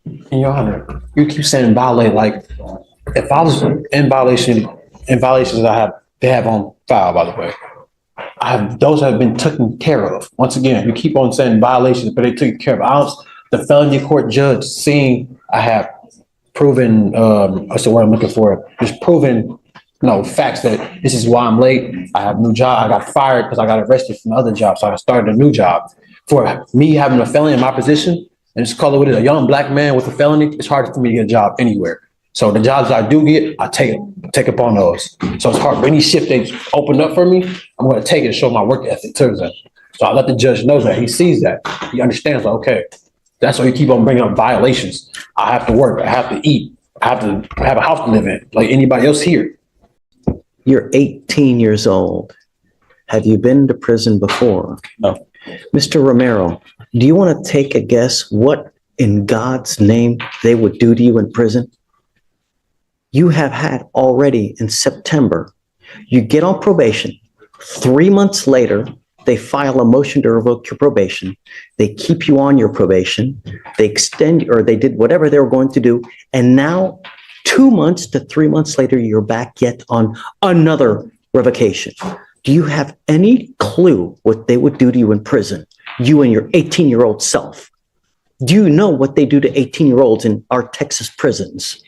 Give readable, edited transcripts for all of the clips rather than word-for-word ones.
Your Honor, you keep saying violate. Like, if I was in violations that they have on file, by the way, those have been taken care of. Once again, you keep on saying violations, but they took care of. The felony court judge seeing I have proven, what's the word I'm looking for? Just proven, facts that this is why I'm late. I have a new job. I got fired because I got arrested from the other job, so I started a new job. For me having a felony in my position, and just call it what it is, a young black man with a felony, it's hard for me to get a job anywhere. So the jobs I do get, I take upon those. So it's hard. Any shift they open up for me, I'm going to take it and show my work ethic to them. So I let the judge know that. He sees that. He understands, like, okay, that's why you keep on bringing up violations. I have to work. I have to eat. I have to have a house to live in, like anybody else here. You're 18 years old. Have you been to prison before? No. Mr. Romero, do you want to take a guess what in God's name they would do to you in prison? You have had already in September, you get on probation. 3 months later, they file a motion to revoke your probation. They keep you on your probation. They extend, or they did whatever they were going to do. And now 2 months to 3 months later, you're back yet on another revocation. Do you have any clue what they would do to you in prison? You and your 18-year-old self. Do you know what they do to 18-year-olds in our Texas prisons?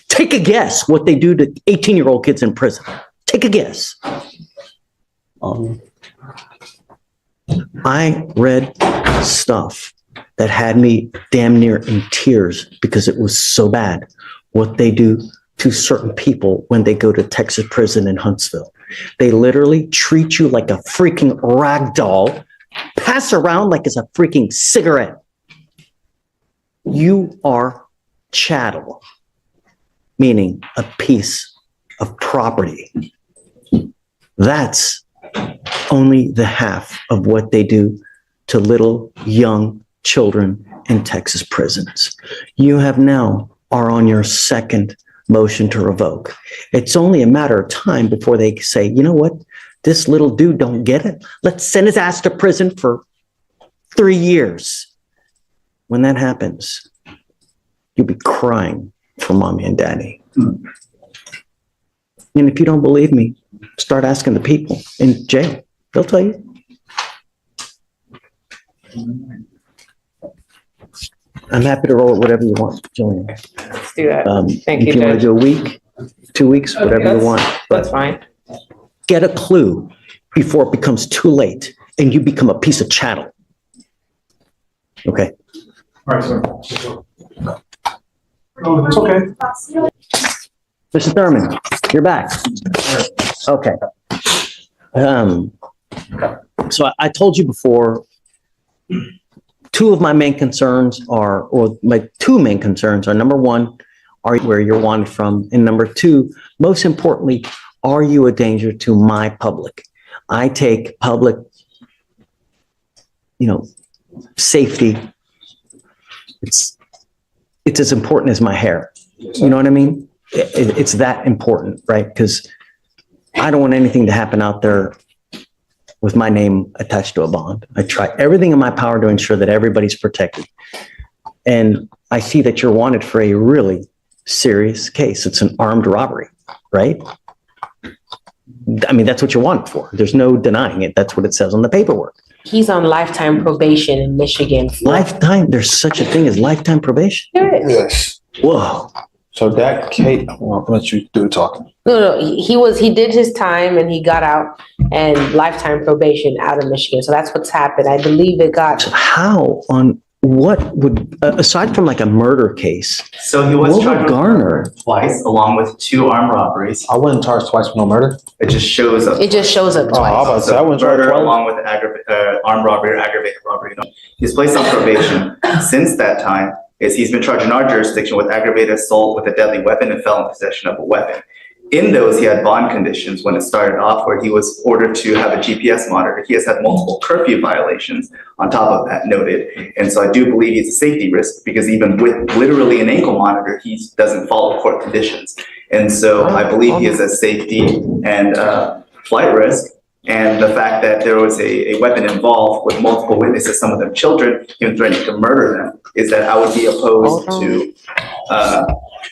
Take a guess what they do to 18-year-old kids in prison. Take a guess. I read stuff that had me damn near in tears because it was so bad what they do to certain people when they go to Texas prison in Huntsville. They literally treat you like a freaking rag doll, pass around like it's a freaking cigarette. You are chattel, meaning a piece of property. That's only the half of what they do to little young children in Texas prisons. You have now are on your second motion to revoke. It's only a matter of time before they say, you know what, this little dude don't get it. Let's send his ass to prison for 3 years. When that happens, you'll be crying for mommy and daddy. And if you don't believe me, start asking the people in jail. They'll tell you. I'm happy to roll it whatever you want, Jillian. Let's do that. Thank you, If you want to Judge. do a week, 2 weeks, whatever you want. That's But fine. get a clue before it becomes too late and you become a piece of chattel. Okay. All right, sir. Oh, it's okay. Mr. Thurman, you're back. Okay. So I told you before, two of my main concerns are, or my two main concerns are, number one, are where you're wanted from? And number two, most importantly, are you a danger to my public? I take public, safety. It's as important as my hair. You know what I mean? It's that important, right? Because I don't want anything to happen out there with my name attached to a bond. I try everything in my power to ensure that everybody's protected. And I see that you're wanted for a really serious case. It's an armed robbery, right? I mean, that's what you're wanted for. There's no denying it. That's what it says on the paperwork. He's on lifetime probation in Michigan. Lifetime, there's such a thing as lifetime probation. There is. Yes. Whoa. So that Kate, well, I'll let you do the talking. No, he did his time and he got out and lifetime probation out of Michigan. So that's what's happened. I believe it got. So how on what would, aside from like a murder case, So he was what charged would with garner? murder twice, along with 2 armed robberies. I wasn't charged twice with no murder. It just shows up. It just shows up Oh, I was about twice. to say, I wasn't charged Murder twice. along with armed robbery or aggravated robbery. He's placed on probation. Since that time, he's been charged in our jurisdiction with aggravated assault with a deadly weapon and felon possession of a weapon. In those, he had bond conditions when it started off, where he was ordered to have a GPS monitor. He has had multiple curfew violations on top of that noted. And so I do believe he's a safety risk, because even with literally an ankle monitor, he doesn't follow court conditions. And so I believe he is a safety and flight risk. And the fact that there was a weapon involved with multiple witnesses, some of them children, even threatening to murder them, is that I would be opposed to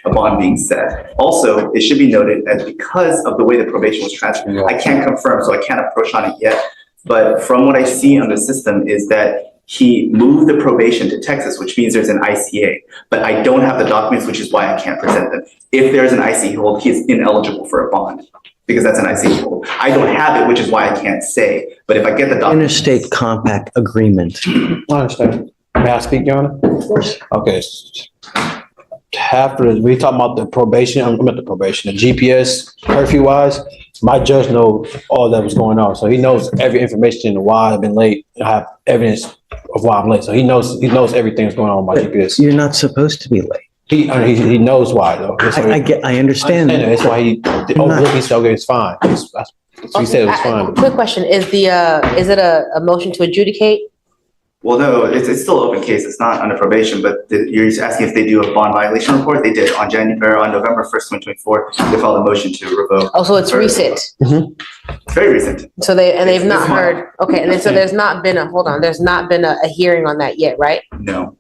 a bond being set. Also, it should be noted that because of the way the probation was transferred, I can't confirm, so I can't approach on it yet. But from what I see on the system is that he moved the probation to Texas, which means there's an ICA. But I don't have the documents, which is why I can't present them. If there's an ICA hold, he's ineligible for a bond, because that's an ICA hold. I don't have it, which is why I can't say. But if I get the documents. Interstate compact agreement. I understand. May I speak, Your Honor? Of course. Okay. We talking about the probation, I'm at the probation, the GPS curfew wise, my judge knows all that was going on. So he knows every information and why I've been late. I have evidence of why I'm late. So he knows everything that's going on with my GPS. You're not supposed to be late. He knows why though. I understand. That's why he said, okay, it's fine. So he said it was fine. Quick question, is it a motion to adjudicate? Well, no, it's still an open case. It's not under probation, but you're just asking if they do a bond violation report. They did on November 1st, 2024. They filed a motion to revoke. Oh, so it's recent. It's very recent. So they've not This heard, month. okay, and then so there's not been a hearing on that yet, right? No.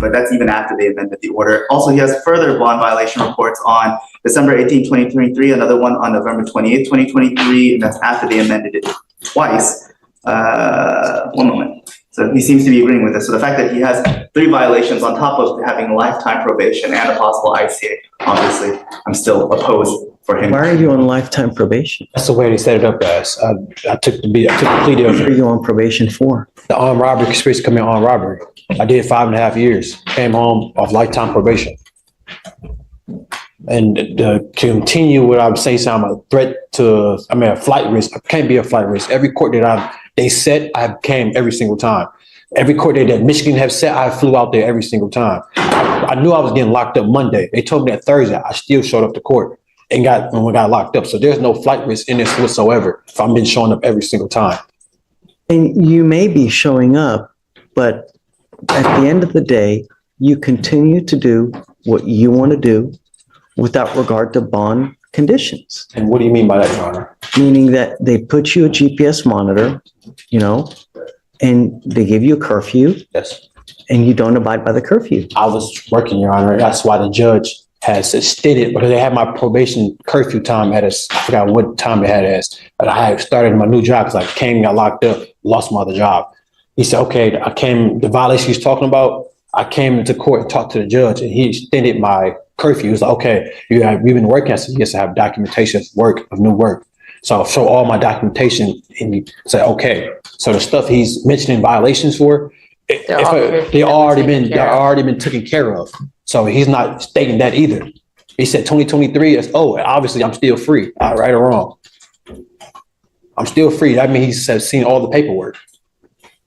But that's even after they amended the order. Also, he has further bond violation reports on December 18, 2023, another one on November 28, 2023, and that's after they amended it twice. One moment. So he seems to be agreeing with this. So the fact that he has 3 violations on top of having lifetime probation and a possible ICA, obviously, I'm still opposed for him. Why are you on lifetime probation? That's the way they set it up, guys. I took the plea deal. What are you on probation for? The armed robbery, conspiracy to commit armed robbery. I did 5.5 years, came home off lifetime probation. And to continue what I was saying, I'm a threat to, a flight risk. I can't be a flight risk. Every court that they set, I came every single time. Every court that Michigan have set, I flew out there every single time. I knew I was getting locked up Monday. They told me that Thursday. I still showed up to court and got locked up. So there's no flight risk in this whatsoever if I've been showing up every single time. And you may be showing up, but at the end of the day, you continue to do what you want to do without regard to bond conditions. And what do you mean by that, Your Honor? Meaning that they put you a GPS monitor, and they give you a curfew. Yes. And you don't abide by the curfew. I was working, Your Honor. That's why the judge has stated, because they had my probation curfew time I forgot what time they had as, but I had started my new job because I came, got locked up, lost my other job. He said, okay, the violation he's talking about, I came into court and talked to the judge and he extended my curfew. He was like, okay, you've been working. I said, yes, I have documentation of new work. So I'll show all my documentation and he said, okay. So the stuff he's mentioning violations for, they already been taken care of. So he's not stating that either. He said 2023 is, obviously I'm still free, right or wrong. I'm still free. That means he's seen all the paperwork.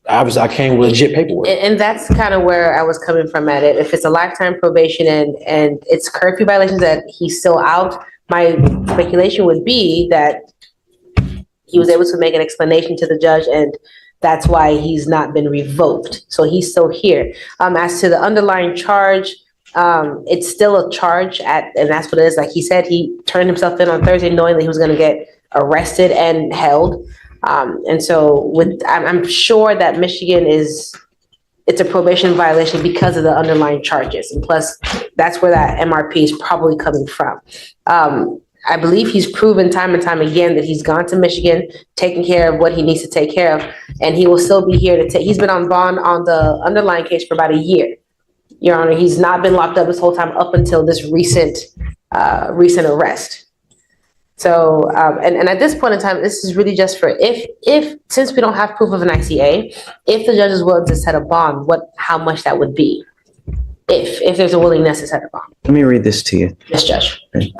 Obviously, I came with legit paperwork. And that's kind of where I was coming from at it. If it's a lifetime probation and it's curfew violations that he's still out, my speculation would be that he was able to make an explanation to the judge and that's why he's not been revoked. So he's still here. As to the underlying charge, it's still a charge and that's what it is. Like he said, he turned himself in on Thursday knowing that he was going to get arrested and held. And so I'm sure that Michigan it's a probation violation because of the underlying charges. And plus that's where that MRP is probably coming from. I believe he's proven time and time again that he's gone to Michigan, taking care of what he needs to take care of. And he will still be here he's been on bond on the underlying case for about a year. Your Honor, he's not been locked up this whole time up until this recent arrest. So, and at this point in time, this is really just for if since we don't have proof of an ICA, if the judge is willing to set a bond, how much that would be, if there's a willingness to set a bond. Let me read this to you. Yes, Judge. Okay.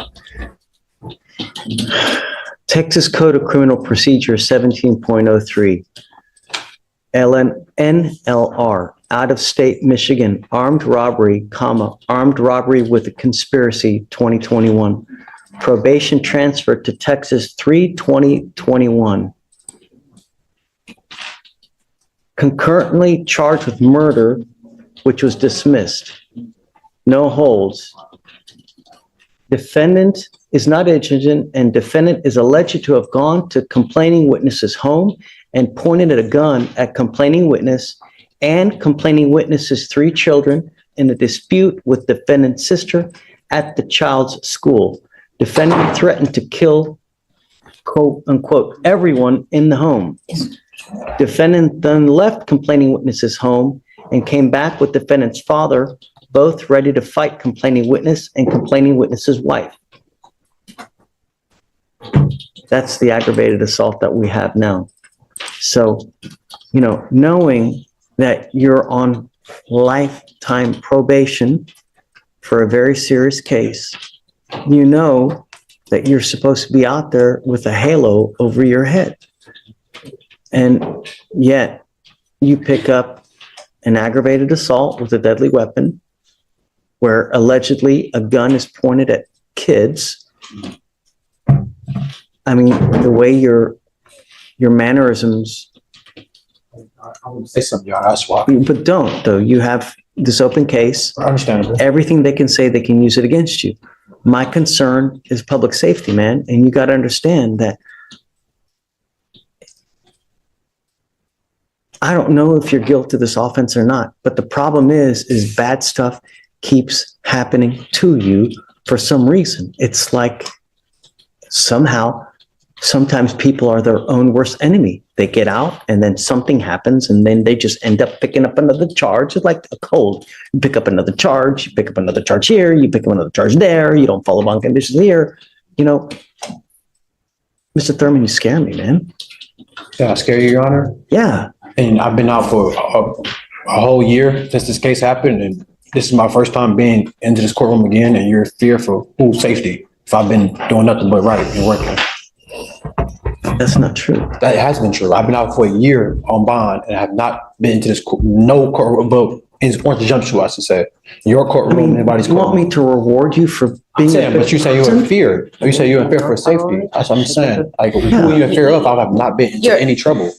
Texas Code of Criminal Procedure 17.03. NLR, out of state Michigan, armed robbery, armed robbery with a conspiracy 2021. Probation transferred to Texas 3/20/21. Concurrently charged with murder, which was dismissed. No holds. Defendant is not indigent and defendant is alleged to have gone to complaining witness's home and pointed a gun at complaining witness and complaining witness's 3 children in a dispute with defendant's sister at the child's school. Defendant threatened to kill, quote unquote, everyone in the home. Defendant then left complaining witness's home and came back with defendant's father, both ready to fight complaining witness and complaining witness's wife. That's the aggravated assault that we have now. So, knowing that you're on lifetime probation for a very serious case, you know that you're supposed to be out there with a halo over your head. And yet you pick up an aggravated assault with a deadly weapon where allegedly a gun is pointed at kids. I mean, the way your mannerisms. I would say something, Your Honor. That's why. But don't, though. You have this open case. Understandable. Everything they can say, they can use it against you. My concern is public safety, man. And you got to understand that I don't know if you're guilty of this offense or not, but the problem is bad stuff keeps happening to you for some reason. It's like somehow, sometimes people are their own worst enemy. They get out and then something happens and then they just end up picking up another charge. It's like a cold. You pick up another charge, you pick up another charge here, you pick up another charge there, you don't follow bond conditions here. Mr. Thurman, you scare me, man. Yeah, I scare you, Your Honor. Yeah. And I've been out for a whole year since this case happened, and this is my first time being into this courtroom again, and you're fearful whose safety if I've been doing nothing but right and working. That's not true. That has been true. I've been out for a year on bond and have not been into this no courtroom, but or the jump shoe, I should say. Your courtroom, anybody's you courtroom. want me to reward you for being But you say you're in fear. You say you're in fear for safety. That's what I'm saying. Like, who are you in fear of? I have not been into any trouble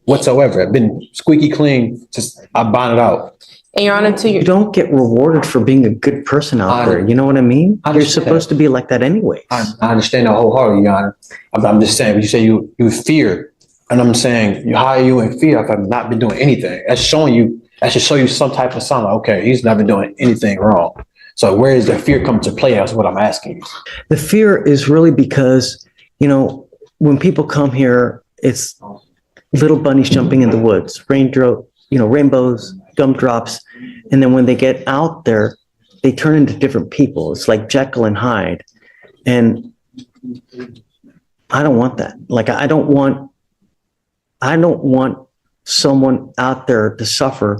whatsoever. I've been squeaky clean. Just I bonded out. And Your Honor, You don't get rewarded for being a good person out there. You know what I mean? You're supposed to be like that anyways. I understand that wholeheartedly, Your Honor. I'm just saying, you say you fear, and I'm saying, how are you in fear if I've not been doing anything? That should show you some type of sign. Like, okay, he's not been doing anything wrong. So where is the fear come to play? That's what I'm asking. The fear is really because, when people come here, it's little bunnies jumping in the woods, rainbows, gumdrops. And then when they get out there, they turn into different people. It's like Jekyll and Hyde. And I don't want that. Like, I don't want someone out there to suffer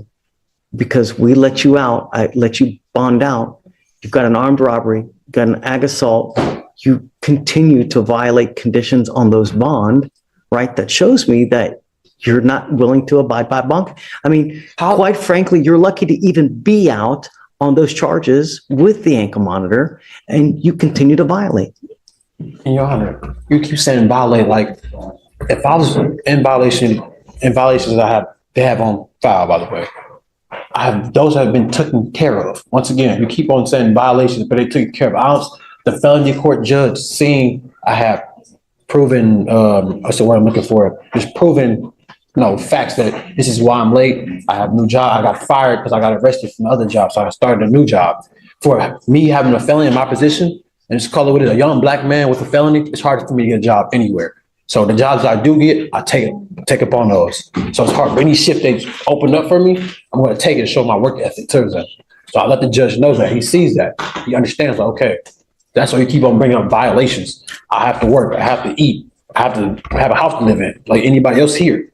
because we let you out. I let you bond out. You've got an armed robbery, you've got an ag assault. You continue to violate conditions on those bond, right? That shows me that you're not willing to abide by bond. I mean, quite frankly, you're lucky to even be out on those charges with the ankle monitor, and you continue to violate. Your Honor, you keep saying violate. Like, if I was in violations that they have on file, by the way, those have been taken care of. Once again, you keep on saying violations, but they took care of. The felony court judge seeing I have proven, what's the word I'm looking for? Just proven, facts that this is why I'm late. I have a new job. I got fired because I got arrested from the other job. So I started a new job. For me having a felony in my position, and just call it what it is, a young black man with a felony, it's hard for me to get a job anywhere. So the jobs I do get, I take up on those. So it's hard. Any shift they open up for me, I'm going to take it and show my work ethic to them. So I let the judge know that. He sees that. He understands, like, okay, that's why you keep on bringing up violations. I have to work. I have to eat. I have to have a house to live in, like anybody else here.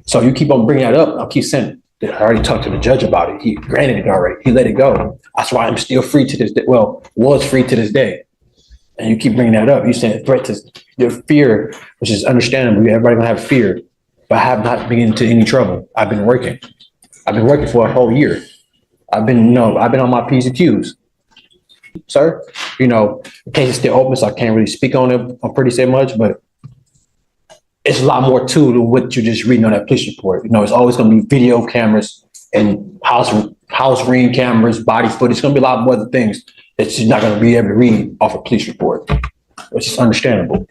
So you keep on bringing that up. I'll keep saying, I already talked to the judge about it. He granted it already. He let it go. That's why I'm still free to this day. Well, was free to this day. And you keep bringing that up. You're saying threat to your fear, which is understandable. Everybody gonna have fear, but I have not been into any trouble. I've been working. I've been working for a whole year. I've been on my P's and Q's. Sir, the case is still open, so I can't really speak on it. I'm pretty say much, but it's a lot more to what you're just reading on that police report. It's always going to be video cameras and house ring cameras, body footage. It's going to be a lot more other things that she's not gonna be able to read off a police report, which is understandable.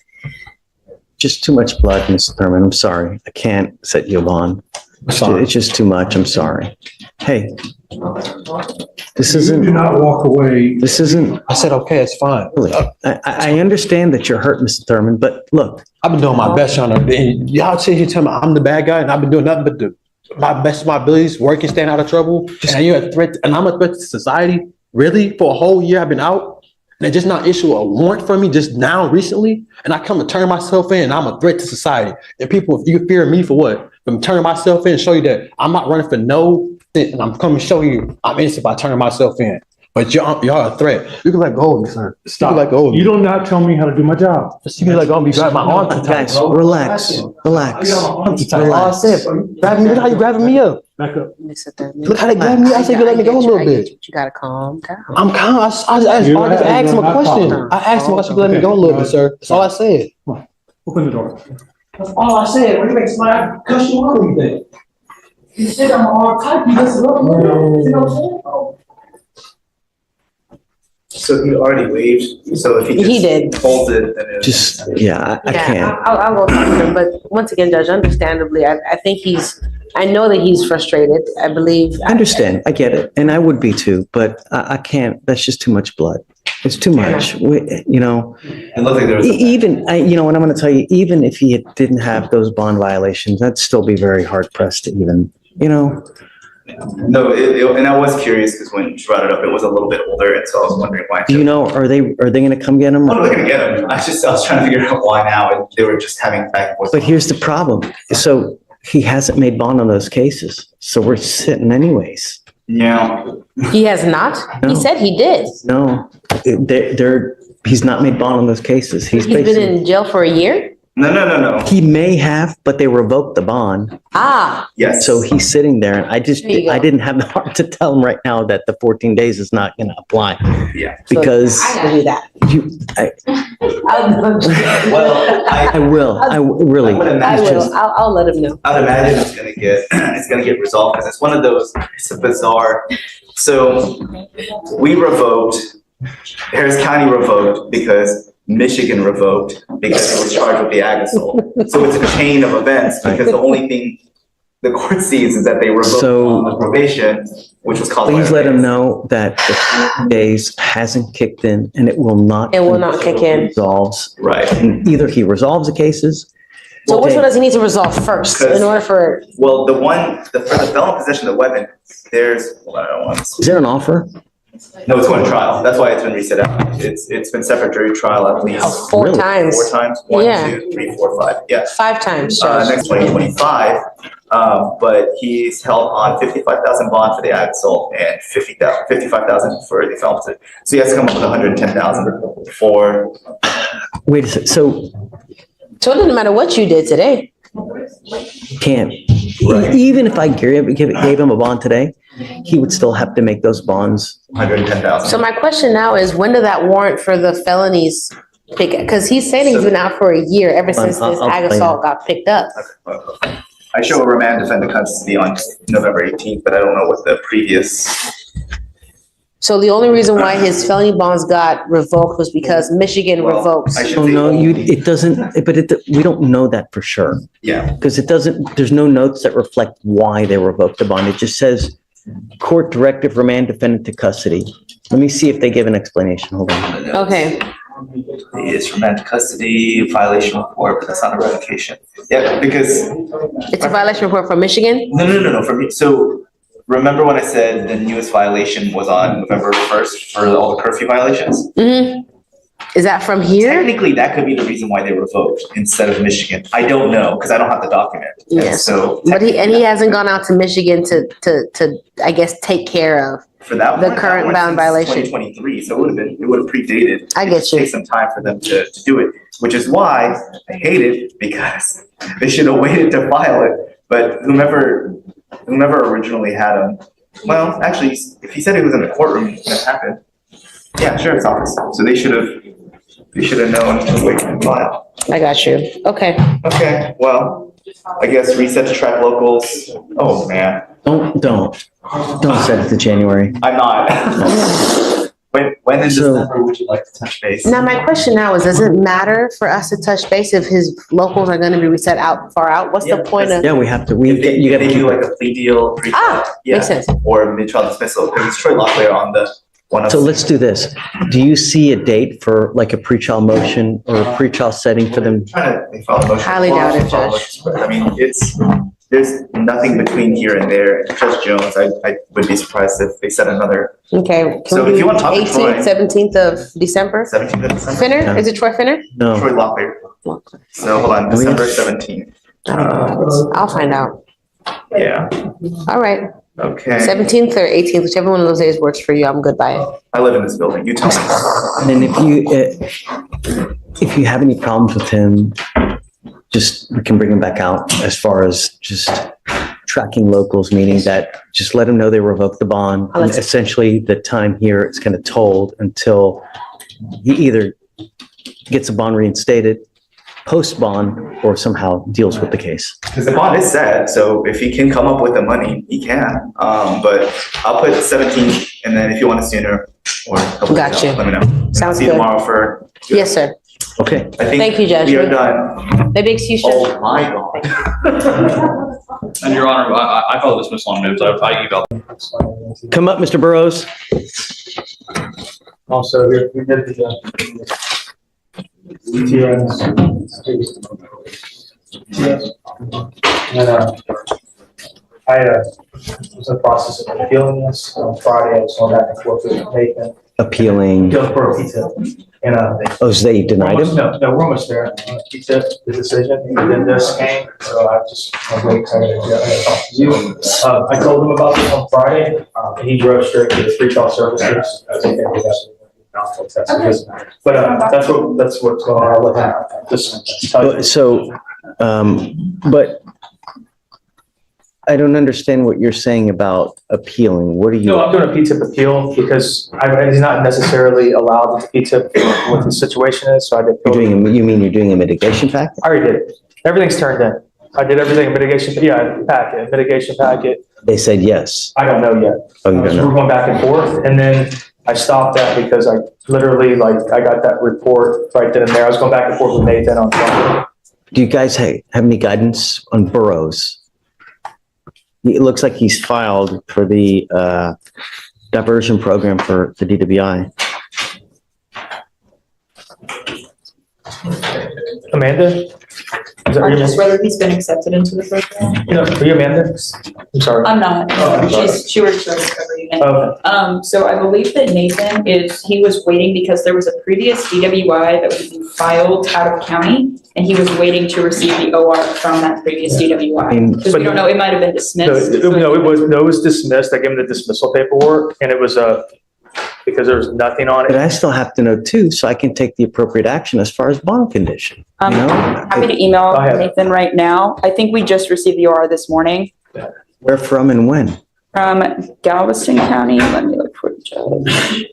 Just too much blood, Mr. Thurman. I'm sorry. I can't set you a bond. Sorry. It's just too much. I'm sorry. Hey, this You isn't, do not walk away. this isn't, I said, okay, it's fine. really. I understand that you're hurt, Mr. Thurman, but look, I've been doing my best, Sean. And y'all say you tell me I'm the bad guy, and I've been doing nothing but my best of my abilities, working, staying out of trouble. And you're a threat, and I'm a threat to society. Really, for a whole year, I've been out, and they just not issue a warrant for me just now, recently. And I come to turn myself in, and I'm a threat to society. And people, if you fear me for what? From turning myself in, and show you that I'm not running for no thing, and I'm coming to show you I'm innocent by turning myself in. But y'all a threat. You can let go of me, sir. You Stop. can let go of me. You do not tell me how to do my job. Just you can let go of me. Grab my arm too tight. guys, relax, relax. Arm too tight. All I said, grab me. Look how you grabbing me up. Back up. Mr. Thurman. Look how they grab me. I said you let me go a little bit. You gotta calm down. I'm calm. I just asked him a question. I asked him why she let me go a little bit, sir. That's all I said. Open the door. That's all I said. When you make somebody cuss you out, you think? You said I'm all tight. You just look. You know what I'm saying? So he already waived, so if he He did. just holds it, then it's. Just, yeah, I Yeah, can't. I'll go talk to him, but once again, Judge, understandably, I think I know that he's frustrated. I believe. I understand. I get it. And I would be too, but I can't. That's just too much blood. It's too much. You know, It looked like there was. even, you know what I'm going to tell you, even if he didn't have those bond violations, I'd still be very hard pressed to even, you know. No, and I was curious because when you brought it up, it was a little bit older, and so I was wondering why. Do you know, are they going to come get him? I'm not gonna get him. I was trying to figure out why now, and they were just having back and forth. But here's the problem. So he hasn't made bond on those cases. So we're sitting anyways. Yeah, He has not? No. He said he did. No, he's not made bond on those cases. He's been in jail for a year? no. He may have, but they revoked the bond. Ah, Yes. So he's sitting there and I There you go. I didn't have the heart to tell him right now that the 14 days is not going to apply Yeah. so because I gotta do that. Well, I will. Really. I would I imagine. will. I'll let him know. I'd imagine it's gonna get resolved because it's one of those. It's a bizarre. So we revoked. Harris County revoked because Michigan revoked because it was charged with the ag assault. So it's a chain of events because the only thing the court sees is that they revoked So- on the probation, which was caused. by Please let him events. know that the 14 days hasn't kicked in and it will not. It will not kick in. Resolves. Right. And either he resolves the cases. So which one does he need to resolve first in order for, Well, for the felon possession of the weapon, there's, hold on, I don't want to. Is there an offer? No, it's going to trial. That's why it's been reset out. It's been separate jury trial at least four Really? times? 4 times. 1, Yeah. 2, 3, 4, 5. Yeah. 5 times, Judge. Next 2025. But he's held on 55,000 bond for the ag assault and 55,000 for the felon possession. So he has to come up with 110,000 for. Wait a second. So So it doesn't matter what you did today. can't, Right. even if I gave him a bond today, he would still have to make those bonds. 110,000. So my question now is, when did that warrant for the felonies pick? Because he's saying he's been out for a year ever since this I'll ag explain assault got picked up. I show a remand defendant custody on November 18th, but I don't know what the previous. So the only reason why his felony bonds got revoked was because Michigan Well, revoked. I should Oh, say no, only. it doesn't, but we don't know that for sure. Yeah. Because there's no notes that reflect why they revoked the bond. It just says court directive remand defendant to custody. Let me see if they give an explanation. Hold on. Okay, It's remand custody, violation report, but that's not a revocation. Yeah, because, it's a violation report from Michigan? no, for me, so remember when I said the newest violation was on November 1st for all the curfew violations? Mm-hmm. Is that from here? Technically, that could be the reason why they revoked instead of Michigan. I don't know, because I don't have the document. And Yes. So. But he hasn't gone out to Michigan to I guess, take care of. For that The one, current bound violation. 2023, so it would have predated. I It get just you. takes some time for them to do it, which is why I hate it, because they should have waited to file it. But whomever originally had him, well, actually, if he said he was in the courtroom, that happened. Yeah, sheriff's office. So they should have known to wait and file. I got you. Okay. Okay, well, I guess reset to track locals. Oh, man, Don't set it to January. I'm not. When in So- December would you like to touch base? Now, my question now is, does it matter for us to touch base if his locals are gonna be reset out, far out? What's the Yeah, point of? Yeah, we have to, If they, you if gotta they keep do like it. a plea deal, yeah, Makes sense. or mid-trial dismissal, because Troy Locklear on the one of. So let's do this. Do you see a date for like a pretrial motion or a pretrial setting for them? Trying to file a motion. Highly doubt it, File a Judge. motion, but I mean, there's nothing between here and there. Judge Jones, I would be surprised if they set another Okay. So if you want to talk to Troy- 18th, 17th of December? 17th of December. Finner? Is it Troy Finner? No. Troy Locklear. So hold on, Oh, yeah. December 17th. I don't know. I'll find out. Yeah, All right. okay. 17th or 18th, whichever one of those days works for you, I'm good by it. I live in this building, you tell me. And then if you have any problems with him, just, we can bring him back out as far as just tracking locals, meaning that just let him know they revoked the bond. I'll And let you- essentially, the time here is kind of told until he either gets a bond reinstated, post bond, or somehow deals with the case. Because the bond is set, so if he can come up with the money, he can. But I'll put 17th, and then if you want it sooner or a couple days Gotcha. out, let me know. Sounds See you good. tomorrow for. Yes, sir. Okay. I think Thank you, Judge. we are done. Maybe excuse, Judge. Oh, my God. And Your Honor, I filed a dismissal on moves. I emailed. Come up, Mr. Burrows. Also, we did the TRS. And, I was in the process of appealing this on Friday. I was going back and forth with Nathan. Appealing. Appeal for a pizza. And, Oh, so they denied him? No, we're almost there. He took the decision, and then this came, so I'm really excited to talk to you. I told him about this on Friday, and he drove straight to the pretrial services. I think that was mouthful test. But, that's what's going on with that. Just tell you. So, but I don't understand what you're saying about appealing. What are you? No, I'm doing a P-tip appeal because he's not necessarily allowed to P-tip what the situation is, so I did. You mean you're doing a mitigation factor? I already did. Everything's turned in. I did everything, mitigation packet. They said yes. I don't know yet. Oh, you don't So know? we're going back and forth, and then I stopped that because I literally, I got that report right then and there. I was going back and forth with Nathan on Sunday. Do you guys have any guidance on Burrows? It looks like he's filed for the diversion program for the DWI. Amanda? Is that Or your just name? whether he's been accepted into the program. No, are you Amanda? I'm sorry. I'm not. Oh, I'm sorry. She works for the recovery unit. Okay. So I believe that Nathan he was waiting because there was a previous DWI that was being filed out of county, and he was waiting to receive the OR from that previous DWI. Because we don't know, it might have been dismissed. No, it was dismissed. I gave him the dismissal paperwork, and it was because there was nothing on But it. I still have to know too, so I can take the appropriate action as far as bond condition. You know? Happy to email Go ahead. Nathan right now. I think we just received the OR this morning Where from and when? from Galveston County. Let me look for the judge.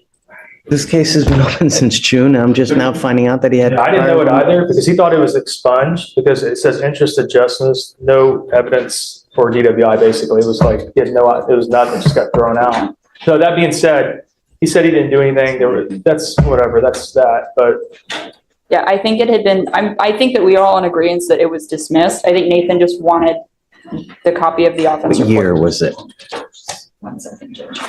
This case has been open since June. I'm just now finding out that he had. I didn't know it either because he thought it was expunged because it says interest adjustments, no evidence for DWI, basically. It was like, he had it was nothing, just got thrown out. So that being said, he said he didn't do anything. That's whatever, that's that, but Yeah, I think it had been, I think that we are all in agreement that it was dismissed. I think Nathan just wanted the copy of the offense What report. year was it? 1 second, Judge.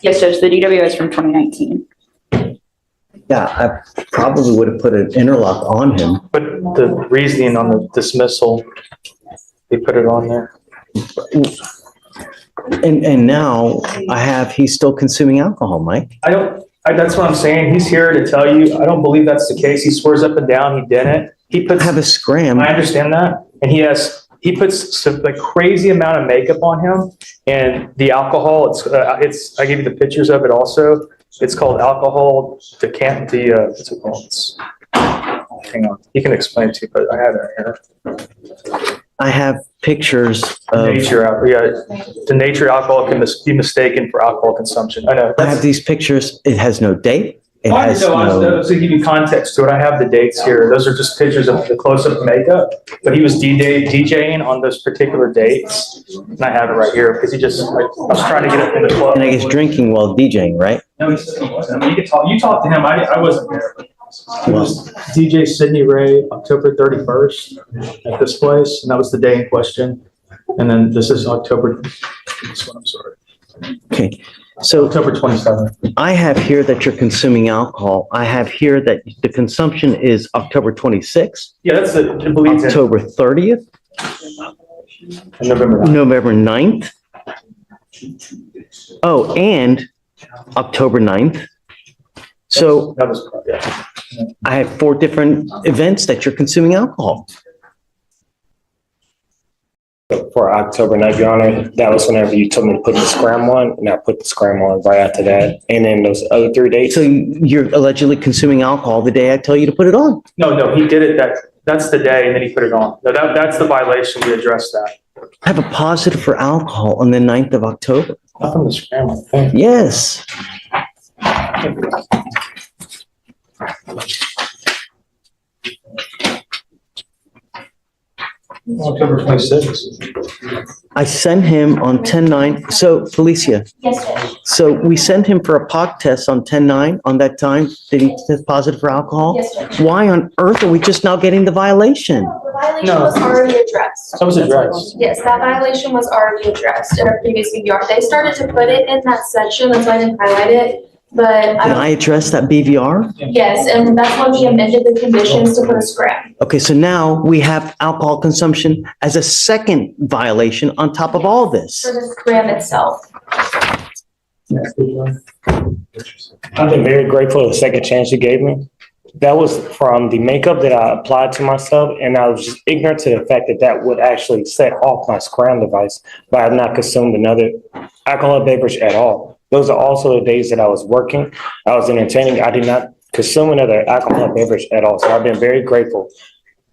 Yes, Judge, the DWI is from 2019. Yeah, I probably would have put an interlock on him. but the reasoning on the dismissal, they put it on there. And now he's still consuming alcohol, Mike. That's what I'm saying. He's here to tell you, I don't believe that's the case. He swears up and down he didn't. He puts, Have a scram. I understand that. And he puts some like crazy amount of makeup on him and the alcohol, I give you the pictures of it also. It's called alcohol what's it called? Hang on. He can explain it to you, but I have it here. I have pictures of, The nature of alcohol can be mistaken for alcohol consumption. I know. I have these pictures. It has no date. It has no, To give you context to it, I have the dates here. Those are just pictures of the close-up makeup, but he was DJing on those particular dates. And I have it right here because he just, like, I was trying to get it in the club. and I guess drinking while DJing, right? No, he said he wasn't. I mean, you talked to him. I wasn't there. It was DJ Sidney Ray, October 31st at this place, and that was the day in question. And then this is October, this one, I'm sorry, Okay. So October 27th. I have here that you're consuming alcohol. I have here that the consumption is October 26th, Yeah, that's the, it believes in October 30th, November 9th. November 9th. Oh, and October 9th. So That was, yeah. I have 4 different events that you're consuming alcohol. For October 9th, Your Honor, that was whenever you told me to put the scram on, and I put the scram on right after that. And then those other 3 dates. So you're allegedly consuming alcohol the day I tell you to put it on. No, he did it, that's the day, and then he put it on. No, that's the violation, we addressed that. I have a positive for alcohol on the 9th of October. Not from the scramble thing. Yes. October 26th. I sent him on 10/9. So Felicia, Yes, Judge. so we sent him for a POC test on 10/9 on that time. Did he test positive for alcohol? Yes, Judge. Why on earth are we just now getting the violation? No, the violation No. was already addressed. That was addressed. Yes, that violation was already addressed in a previous BVR. They started to put it in that section, that's why I didn't highlight it. But Can I address that BVR? yes, and that's when we amended the conditions to put a scram. Okay, so now we have alcohol consumption as a second violation on top of all this. For the scram itself. I've been very grateful for the second chance you gave me. That was from the makeup that I applied to myself, and I was just ignorant to the fact that that would actually set off my scram device, but I have not consumed another alcohol beverage at all. Those are also the days that I was working, I was entertaining, I did not consume another alcohol beverage at all, so I've been very grateful.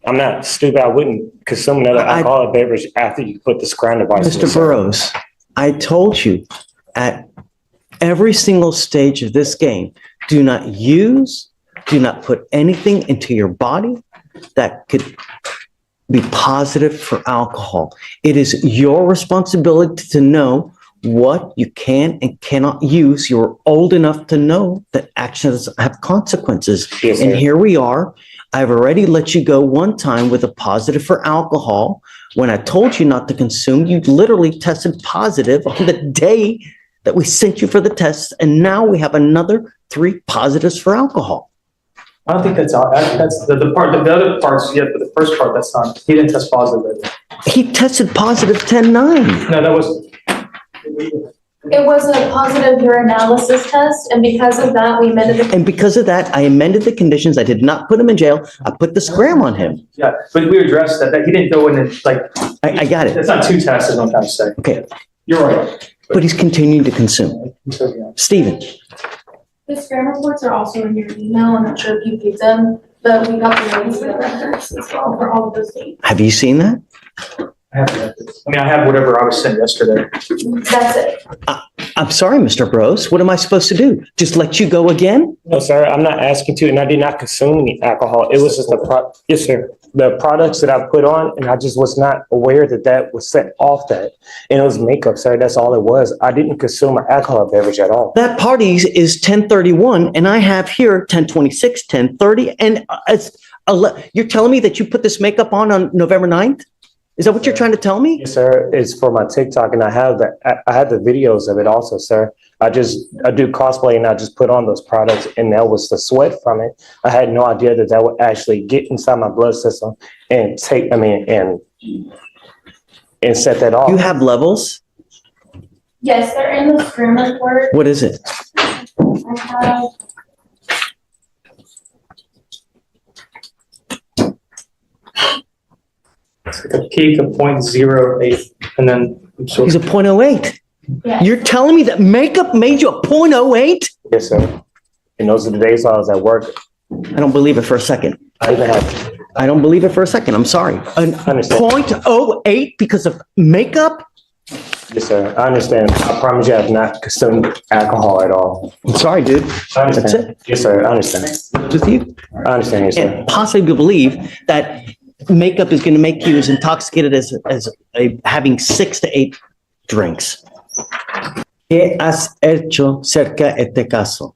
I'm not stupid, I wouldn't consume another alcoholic beverage after you put the scram device. in the Mr. Burrows, I told you at every single stage of this game, do not put anything into your body that could be positive for alcohol. It is your responsibility to know what you can and cannot use. You're old enough to know that actions have consequences. Yes, And sir. here we are. I've already let you go one time with a positive for alcohol. When I told you not to consume, you literally tested positive on the day that we sent you for the test. And now we have another 3 positives for alcohol. I don't think that's all, that's the other parts, yeah, but the first part, that's not, he didn't test positive. He tested positive 10/9. No, that was, It was a positive urinalysis test, and because of that, we amended the. And because of that, I amended the conditions. I did not put him in jail. I put the scram on him. yeah, but we addressed that he didn't go in and like. I got it. It's not 2 tests, is what I'm trying to say. Okay, You're right. but he's continuing to consume. So, yeah. Stephen, The scram reports are also in your email, I'm not sure if you picked them, but we got the notice of the records as well for all of those dates. have you seen that? I have whatever I was sent yesterday. That's it. I'm sorry, Mr. Bros. What am I supposed to do? Just let you go again? No, sir, I'm not asking to, and I did not consume any alcohol. It was just yes, sir, the products that I put on, and I just was not aware that that was set off that. And it was makeup, sir, that's all it was. I didn't consume an alcohol beverage at all. That party is 10:31 and I have here 10:26, 10:30, and you're telling me that you put this makeup on November 9th? Is that what you're trying to tell me? Yes, sir, it's for my TikTok, and I have the videos of it also, sir. I do cosplay, and I just put on those products, and that was the sweat from it. I had no idea that that would actually get inside my blood system and and set that off. You have levels? Yes, they're in the scram report. What is it? I have. It's like a peak of 0.08, and then. He's a 0.08. Yeah. You're telling me that makeup made you a 0.08? Yes, sir. And those are the days I was at work. I don't believe it for a second. I even have I don't believe it for a second. I'm sorry. An Understand. 0.08 because of makeup? Yes, sir. I understand. I promise you I have not consumed alcohol at all. I'm sorry, dude. I That's understand. it. Yes, sir. I understand. With you. I understand, yes, sir. Can't possibly believe that makeup is going to make you as intoxicated as having 6 to 8 drinks. ¿Qué has hecho cerca de este caso?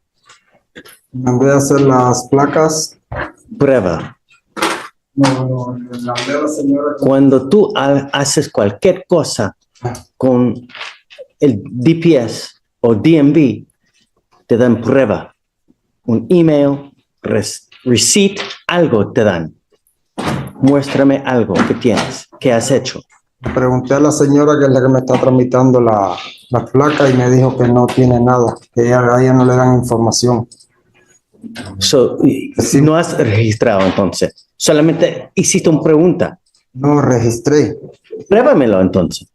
Mandé a hacer las placas. Prueba. No, le mandé a la señora. Cuando tú haces cualquier cosa con el DPS o DMV, te dan prueba. Un email, receipt, algo te dan. Muéstrame algo que tienes, que has hecho. Pregunté a la señora que es la que me está tramitando la placa y me dijo que no tiene nada, que a ella no le dan información. So, si no has registrado entonces, solamente hiciste una pregunta. No registré. Pruébamelo entonces.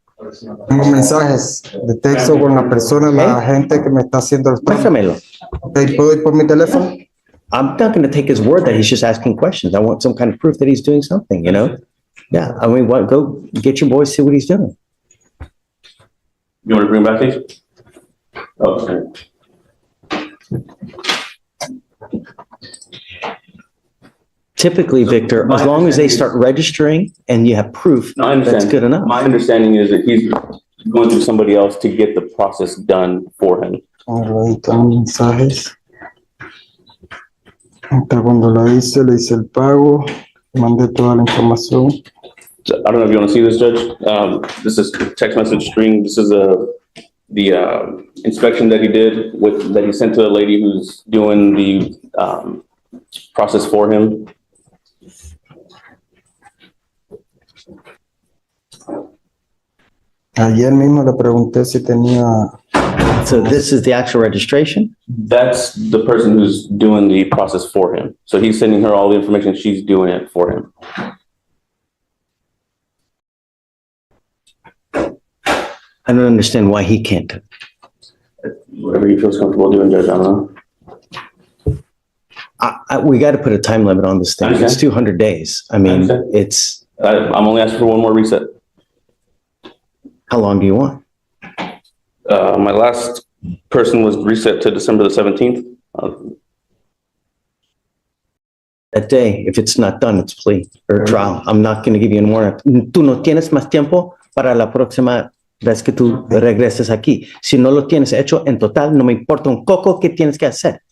Tengo mensajes de texto con la persona, la gente que me está haciendo el trámite. Muéstramelo. Ok, ¿puedo ir por mi teléfono? I'm not going to take his word that he's just asking questions. I want some kind of proof that he's doing something, you know? Yeah, I mean, go get your boy, see what he's doing. You want to bring back these? Oh, okay. Typically, Victor, as long as they start registering and you have proof, No, I understand. that's good enough. My understanding is that he's going through somebody else to get the process done for him. Ahí están mensajes. Hasta cuando le hice el pago, mandé toda la información. So, I don't know if you want to see this, Judge. This is text message string. This is the inspection that he did that he sent to the lady who's doing the process for him. Ayer mismo le pregunté si tenía. So this is the actual registration? That's the person who's doing the process for him. So he's sending her all the information. She's doing it for him. I don't understand why he can't. Whatever he feels comfortable doing, Judge, I don't know. We got to put a time limit on this thing. It's Understand. 200 days. I mean, Understand. it's, I'm only asking for one more reset. how long do you want? My last person was reset to December the 17th. That day, if it's not done, it's plea or trial. I'm not going to give you any more. Tú no tienes más tiempo para la próxima vez que tú regreses aquí. Si no lo tienes hecho en total, no me importa un coco que tienes que hacer.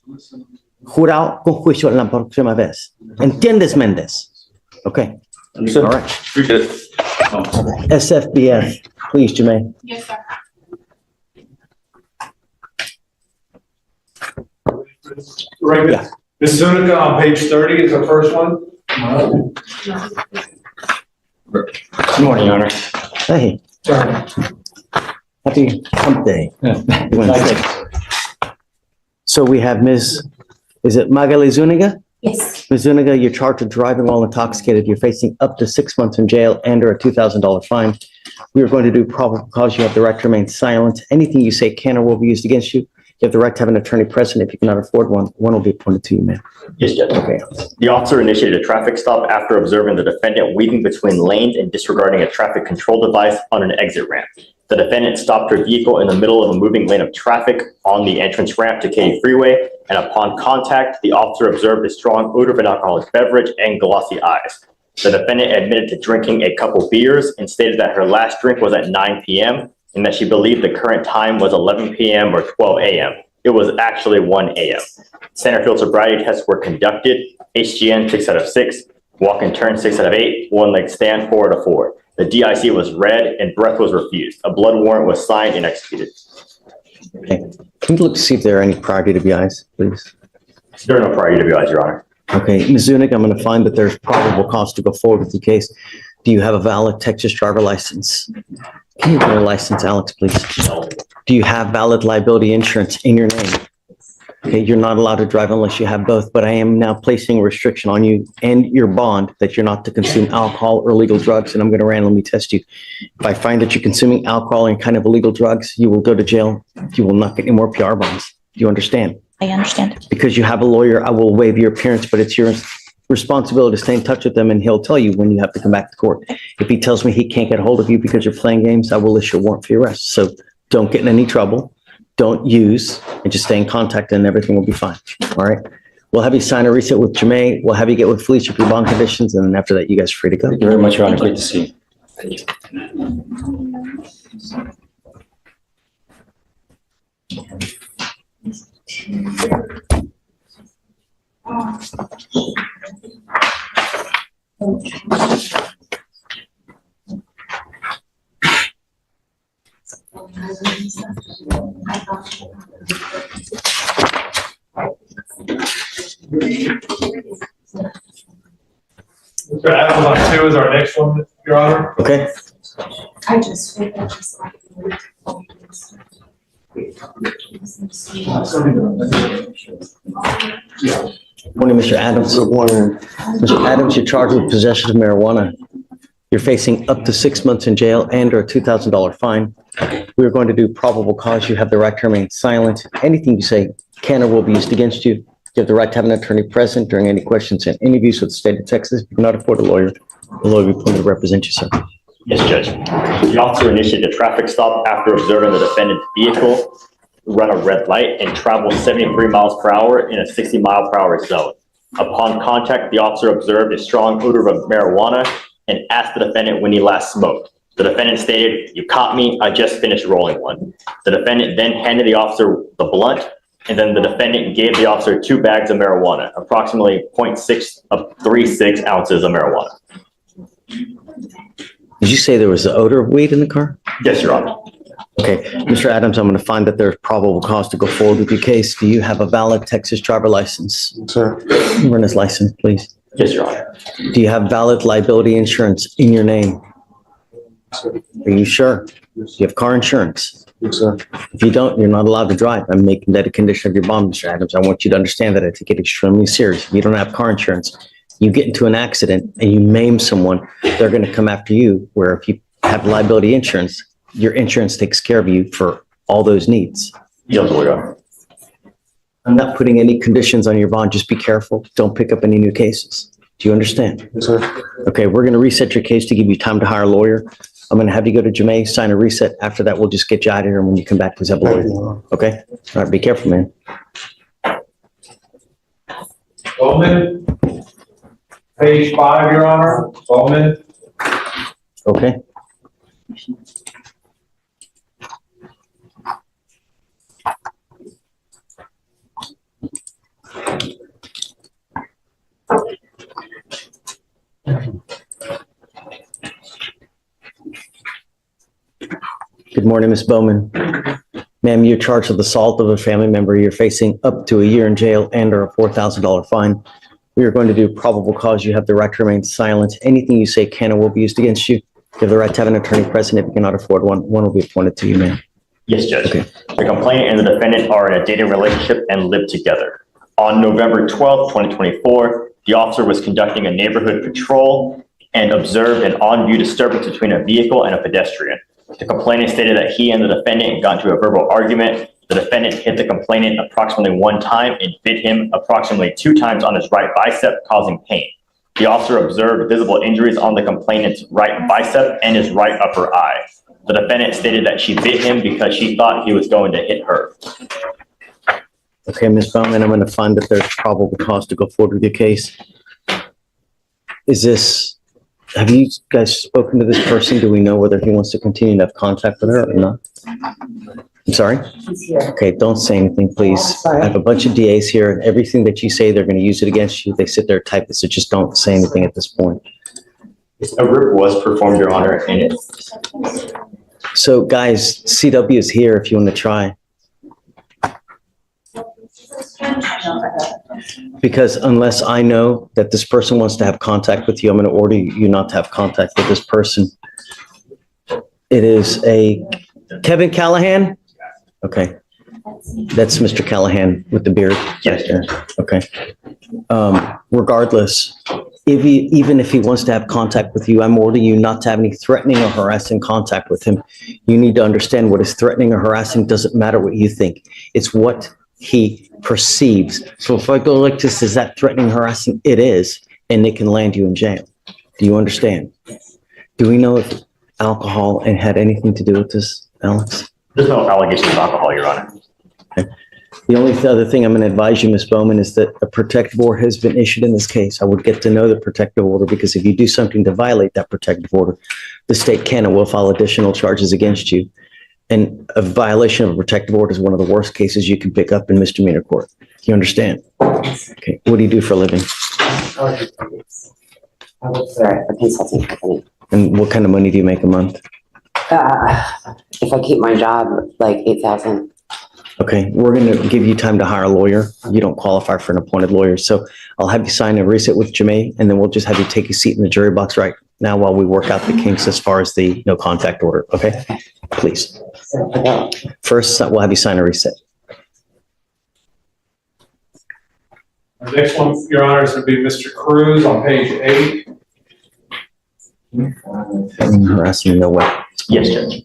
Jurado con juicio la próxima vez. ¿Entiendes, Méndez? Okay. Understood. All right. Appreciate it. SFBF, please, Jermaine. Yes, sir. Right, Yeah. Ms. Zuniga on page 30 is the first one. Good morning, Your Honor. Hey, happy hump day. Wednesday. So we have is it Magali Zuniga? Yes. Ms. Zuniga, you're charged with driving while intoxicated. You're facing up to 6 months in jail and or a $2,000 fine. We are going to do probable cause. You have the right to remain silent. Anything you say can or will be used against you. You have the right to have an attorney present. If you cannot afford one will be appointed to you, ma'am. Yes, Judge. Okay. The officer initiated a traffic stop after observing the defendant weaving between lanes and disregarding a traffic control device on an exit ramp. The defendant stopped her vehicle in the middle of a moving lane of traffic on the entrance ramp to Katy Freeway, and upon contact, the officer observed a strong odor of an alcoholic beverage and glossy eyes. The defendant admitted to drinking a couple beers and stated that her last drink was at 9 p.m. and that she believed the current time was 11 p.m. or 12 a.m. It was actually 1 a.m. Center field sobriety tests were conducted. HGN 6 out of 6, walk and turn 6 out of 8, one leg stand 4 out of 4. The DIC was read and breath was refused. A blood warrant was signed and executed. Okay. Can you look to see if there are any prior DWIs, please? There are no prior DWIs, Your Honor. Okay, Ms. Zuniga, I'm going to find that there's probable cause to go forward with the case. Do you have a valid Texas driver license? Can you get a license, Alex, please? Do you have valid liability insurance in your name? Okay, you're not allowed to drive unless you have both, but I am now placing a restriction on you and your bond that you're not to consume alcohol or illegal drugs, and I'm going to randomly test you. If I find that you're consuming alcohol and kind of illegal drugs, you will go to jail. You will not get any more PR bonds. Do you understand? I understand. Because you have a lawyer, I will waive your appearance, but it's your responsibility to stay in touch with them, and he'll tell you when you have to come back to court. If he tells me he can't get a hold of you because you're playing games, I will issue a warrant for your arrest. So don't get in any trouble. Don't use, and just stay in contact and everything will be fine. All right? We'll have you sign a reset with Jermaine. We'll have you get with Fleischer for your bond conditions, and then after that, you guys are free to go. Thank you very much, Your Honor. Great to see you. Mr. Adams on 2 is our next one, Your Honor. Okay? Morning, Mr. Adams. Good morning. Mr. Adams, you're charged with possession of marijuana. You're facing up to 6 months in jail and or a $2,000 fine. We are going to do probable cause. You have the right to remain silent. Anything you say can or will be used against you. You have the right to have an attorney present during any questions and interviews with the state of Texas. If you cannot afford a lawyer, the lawyer will be appointed to represent you, sir. Yes, Judge. The officer initiated a traffic stop after observing the defendant's vehicle run a red light and travel 73 miles per hour in a 60 mile per hour zone. Upon contact, the officer observed a strong odor of marijuana and asked the defendant when he last smoked. The defendant stated, "You caught me, I just finished rolling one." The defendant then handed the officer the blunt, and then the defendant gave the officer 2 bags of marijuana, approximately 0.636 ounces of marijuana. Did you say there was the odor of weed in the car? Yes, Your Honor. Okay, Mr. Adams, I'm going to find that there's probable cause to go forward with your case. Do you have a valid Texas driver license? Sir. Run his license, please. Yes, Your Honor. Do you have valid liability insurance in your name? Are you sure? Do you have car insurance? Yes, sir. If you don't, you're not allowed to drive. I'm making that a condition of your bond, Mr. Adams. I want you to understand that I take it extremely serious. If you don't have car insurance, you get into an accident and you maim someone, they're going to come after you, where if you have liability insurance, your insurance takes care of you for all those needs. Yes, Your Honor. I'm not putting any conditions on your bond. Just be careful. Don't pick up any new cases. Do you understand? Yes, sir. Okay, we're going to reset your case to give you time to hire a lawyer. I'm going to have you go to Jermaine, sign a reset. After that, we'll just get you out of here. And when you come back, please have a lawyer. Okay? All right, be careful, man. Bowman. Page 5, Your Honor. Bowman. Okay? Good morning, Ms. Bowman. Ma'am, you're charged with assault of a family member. You're facing up to a year in jail and or a $4,000 fine. We are going to do probable cause. You have the right to remain silent. Anything you say can or will be used against you. You have the right to have an attorney present. If you cannot afford one, one will be appointed to you, ma'am. Yes, Judge. Okay. The complainant and the defendant are in a dating relationship and live together. On November 12th, 2024, the officer was conducting a neighborhood patrol and observed an on-view disturbance between a vehicle and a pedestrian. The complainant stated that he and the defendant got into a verbal argument. The defendant hit the complainant approximately 1 time and bit him approximately 2 times on his right bicep, causing pain. The officer observed visible injuries on the complainant's right bicep and his right upper eye. The defendant stated that she bit him because she thought he was going to hit her. Okay, Ms. Bowman, I'm going to find that there's probable cause to go forward with your case. Have you guys spoken to this person? Do we know whether he wants to continue to have contact with her or not? I'm sorry? Okay, don't say anything, please. I have a bunch of DAs here, and everything that you say, they're going to use it against you. They sit there, type it, so just don't say anything at this point. A rip was performed, Your Honor, and it. So guys, CW is here if you want to try. Because unless I know that this person wants to have contact with you, I'm going to order you not to have contact with this person. It is a Kevin Callahan? Okay. That's Mr. Callahan with the beard. Yes, sir. Okay. Regardless, even if he wants to have contact with you, I'm ordering you not to have any threatening or harassing contact with him. You need to understand what is threatening or harassing doesn't matter what you think. It's what he perceives. So if I go like this, is that threatening, harassing? It is. and it can land you in jail. Do you understand? Do we know if alcohol had anything to do with this, Alex? There's no allegation of alcohol, Your Honor. The only other thing I'm going to advise you, Ms. Bowman, is that a protective order has been issued in this case. I would get to know the protective order because if you do something to violate that protective order, the state can and will file additional charges against you. And a violation of a protective order is one of the worst cases you can pick up in misdemeanor court. Do you understand? Okay. What do you do for a living? I work for a consulting company. And what kind of money do you make a month? If I keep my job, like 8,000. Okay, we're going to give you time to hire a lawyer. You don't qualify for an appointed lawyer. So I'll have you sign a reset with Jemaine, and then we'll just have you take a seat in the jury box right now while we work out the kinks as far as the no contact order. Okay, please. First, we'll have you sign a reset. Our next one, Your Honor, is going to be Mr. Cruz on page 8. Harassment, no way. Yes, Judge.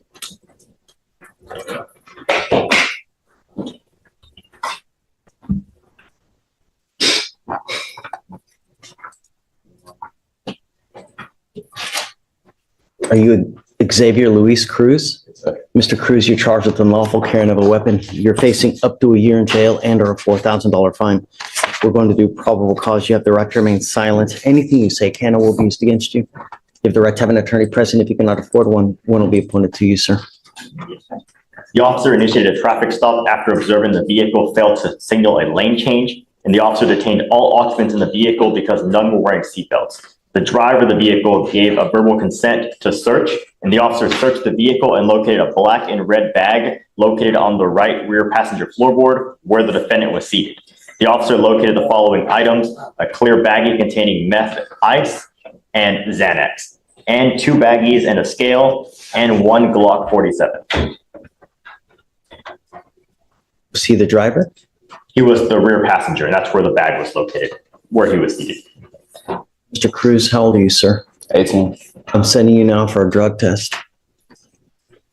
Are you Xavier Luis Cruz? Mr. Cruz, you're charged with unlawful carrying of a weapon. You're facing up to a year in jail and or a $4,000 fine. We're going to do probable cause. You have the right to remain silent. Anything you say can or will be used against you. You have the right to have an attorney present. If you cannot afford one, one will be appointed to you, sir. The officer initiated a traffic stop after observing the vehicle failed to signal a lane change, and the officer detained all occupants in the vehicle because none were wearing seatbelts. The driver of the vehicle gave a verbal consent to search, and the officer searched the vehicle and located a black and red bag located on the right rear passenger floorboard where the defendant was seated. The officer located the following items: a clear baggie containing meth, ice, and Xanax, and 2 baggies and a scale, and 1 Glock 47. Was he the driver? He was the rear passenger, and that's where the bag was located, where he was seated. Mr. Cruz, how old are you, sir? 18. I'm sending you now for a drug test.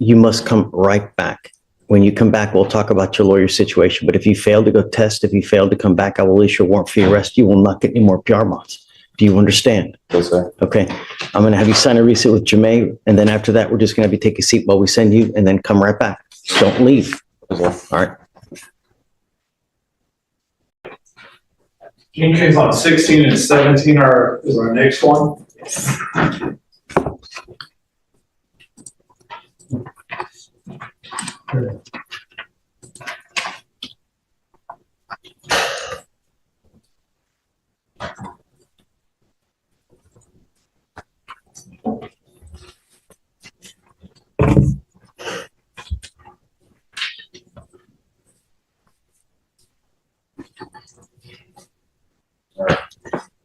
You must come right back. When you come back, we'll talk about your lawyer situation. But if you fail to go test, if you fail to come back, I will issue a warrant for your arrest. You will not get any more PR bonds. Do you understand? Yes, sir. Okay. I'm going to have you sign a resit with Jemaine. And then after that, we're just going to have you take a seat while we send you and then come right back. Don't leave. Yes, sir. All right. King case on 16 and 17 is our next one.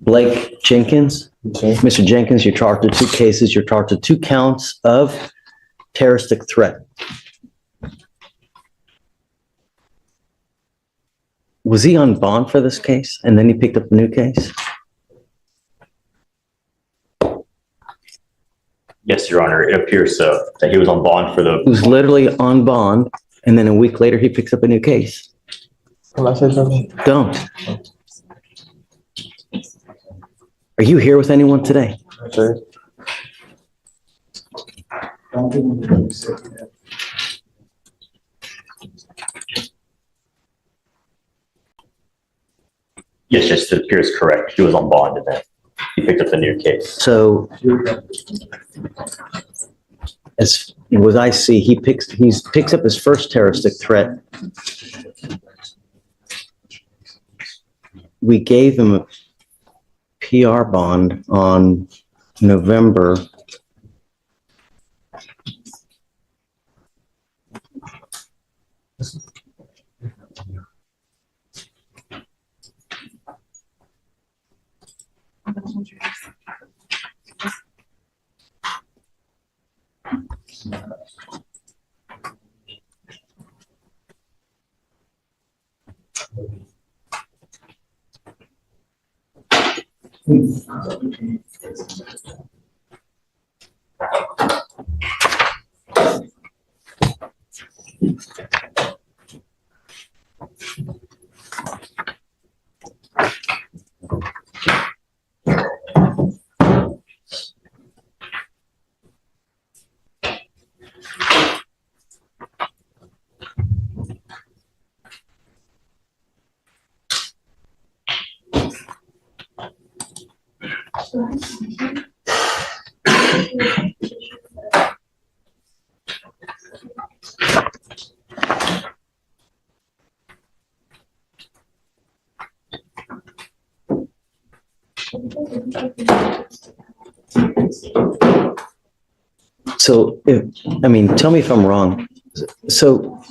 Blake Jenkins. Okay. Mr. Jenkins, you're charged with 2 cases. You're charged with 2 counts of terroristic threat. Was he on bond for this case and then he picked up a new case? Yes, Your Honor, it appears so, that he was on bond for He was literally on bond and then a week later he picks up a new case. Can I say something? Don't. Are you here with anyone today? Sir. Yes, just it appears correct. He was on bond and then he picked up the new case. So as what I see, he picks up his first terroristic threat. We gave him a PR bond on November. So, tell me if I'm wrong. So,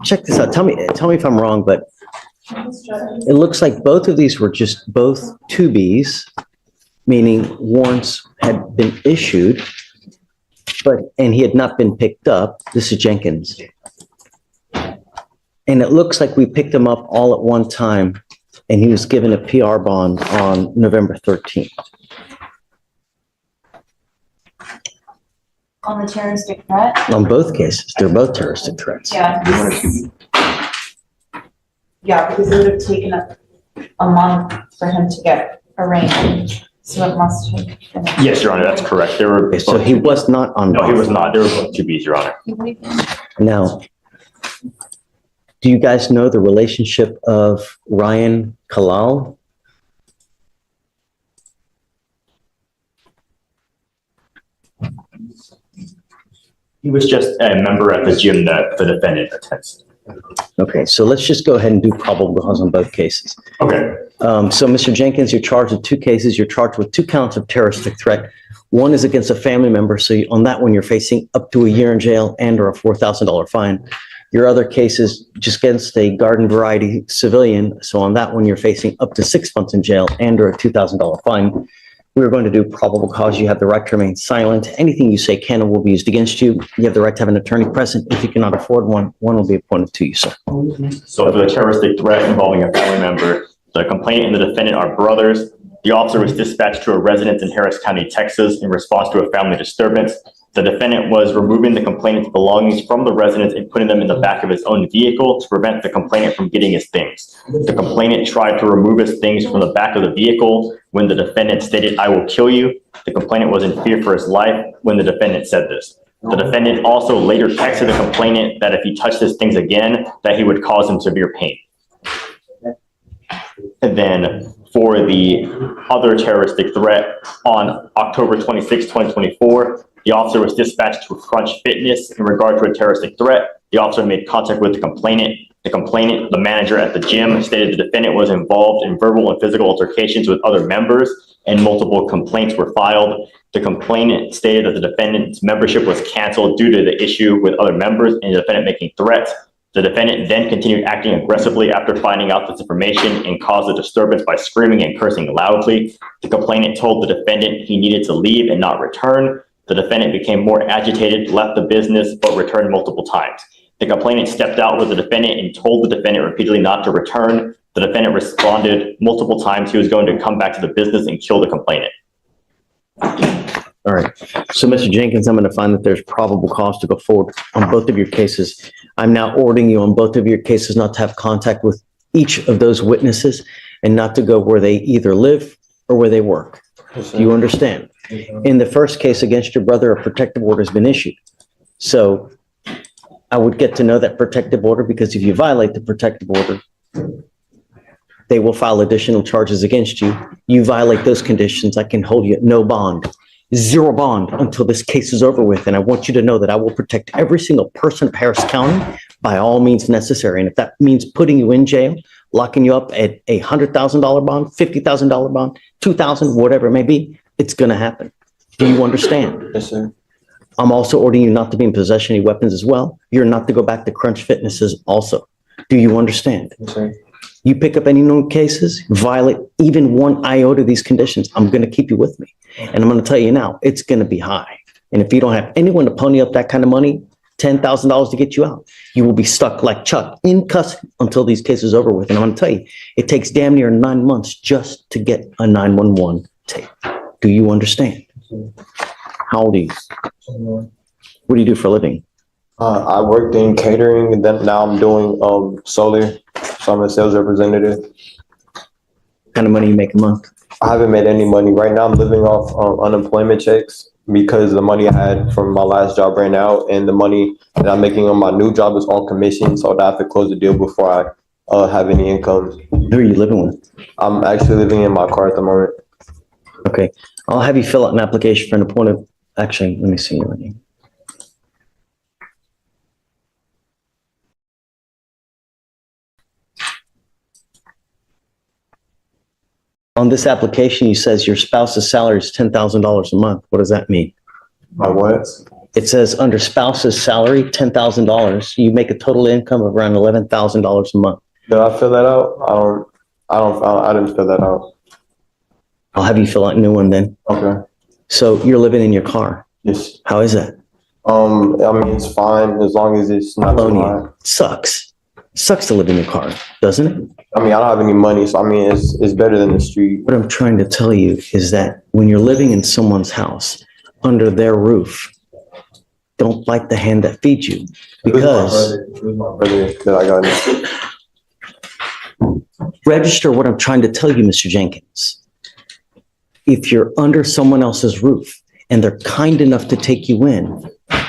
check this out. Tell me if I'm wrong, but it looks like both of these were just both 2Bs, meaning warrants had been issued, and he had not been picked up. This is Jenkins. And it looks like we picked him up all at one time, and he was given a PR bond on November 13th. On the terroristic threat? On both cases, they're both terroristic threats. Yeah. Yeah, because it would have taken a month for him to get arraigned, so it must have been. Yes, Your Honor, that's correct. There were. Okay, so he was not on. No, he was not. There were both 2Bs, Your Honor. Now, do you guys know the relationship of Ryan Kalal? He was just a member at the gym that the defendant attends. Okay, so let's just go ahead and do probable cause on both cases. Okay. So Mr. Jenkins, you're charged with 2 cases. You're charged with 2 counts of terroristic threat. One is against a family member. So on that one, you're facing up to a year in jail and or a $4,000 fine. Your other case is just against a garden variety civilian. So on that one, you're facing up to 6 months in jail and or a $2,000 fine. We're going to do probable cause. You have the right to remain silent. Anything you say can and will be used against you. You have the right to have an attorney present. If you cannot afford one, one will be appointed to you, sir. So for the terroristic threat involving a family member, the complainant and the defendant are brothers. The officer was dispatched to a residence in Harris County, Texas in response to a family disturbance. The defendant was removing the complainant's belongings from the residence and putting them in the back of his own vehicle to prevent the complainant from getting his things. The complainant tried to remove his things from the back of the vehicle when the defendant stated, "I will kill you." The complainant was in fear for his life when the defendant said this. The defendant also later texted the complainant that if he touched his things again, that he would cause him severe pain. And then for the other terroristic threat on October 26, 2024, the officer was dispatched to Crunch Fitness in regard to a terroristic threat. The officer made contact with the complainant. The complainant, the manager at the gym, stated the defendant was involved in verbal and physical altercations with other members, and multiple complaints were filed. The complainant stated that the defendant's membership was canceled due to the issue with other members and the defendant making threats. The defendant then continued acting aggressively after finding out this information and caused a disturbance by screaming and cursing loudly. The complainant told the defendant he needed to leave and not return. The defendant became more agitated, left the business, but returned multiple times. The complainant stepped out with the defendant and told the defendant repeatedly not to return. The defendant responded multiple times he was going to come back to the business and kill the complainant. All right. So, Mr. Jenkins, I'm going to find that there's probable cause to go forward on both of your cases. I'm now ordering you on both of your cases not to have contact with each of those witnesses and not to go where they either live or where they work. Do you understand? In the first case against your brother, a protective order has been issued. So I would get to know that protective order, because if you violate the protective order, they will file additional charges against you. You violate those conditions, I can hold you at no bond, 0 bond until this case is over with. And I want you to know that I will protect every single person of Harris County by all means necessary. And if that means putting you in jail, locking you up at a $100,000 bond, $50,000 bond, $2,000, whatever it may be, it's going to happen. Do you understand? Yes, sir. I'm also ordering you not to be in possession of any weapons as well. You're not to go back to Crunch Fitnesses also. Do you understand? Yes, sir. You pick up any known cases, violate even 1 iota of these conditions, I'm going to keep you with me. And I'm going to tell you now, it's going to be high. And if you don't have anyone to pony up that kind of money, $10,000 to get you out, you will be stuck like Chuck in custody until these cases are over with. And I'm going to tell you, it takes damn near 9 months just to get a 911 tape. Do you understand? How old are you? What do you do for a living? I worked in catering, and then now I'm doing solar. So I'm a sales representative. What kind of money you make a month? I haven't made any money. Right now I'm living off unemployment checks because the money I had from my last job ran out, and the money that I'm making on my new job is all commission, so I have to close the deal before I have any income. Who are you living with? I'm actually living in my car at the moment. Okay. I'll have you fill out an application for an appointed, actually, let me see your name. On this application, you says your spouse's salary is $10,000 a month. What does that mean? My what? It says under spouse's salary, $10,000. You make a total income of around $11,000 a month. Did I fill that out? I didn't fill that out. I'll have you fill out a new one then. Okay. So you're living in your car. Yes. How is that? I mean, it's fine as long as it's not too high. Sucks. Sucks to live in your car, doesn't it? I mean, I don't have any money, so I mean, it's better than the street. What I'm trying to tell you is that when you're living in someone's house, under their roof, don't bite the hand that feeds you. Because It was my brother that I got. register what I'm trying to tell you, Mr. Jenkins. If you're under someone else's roof and they're kind enough to take you in,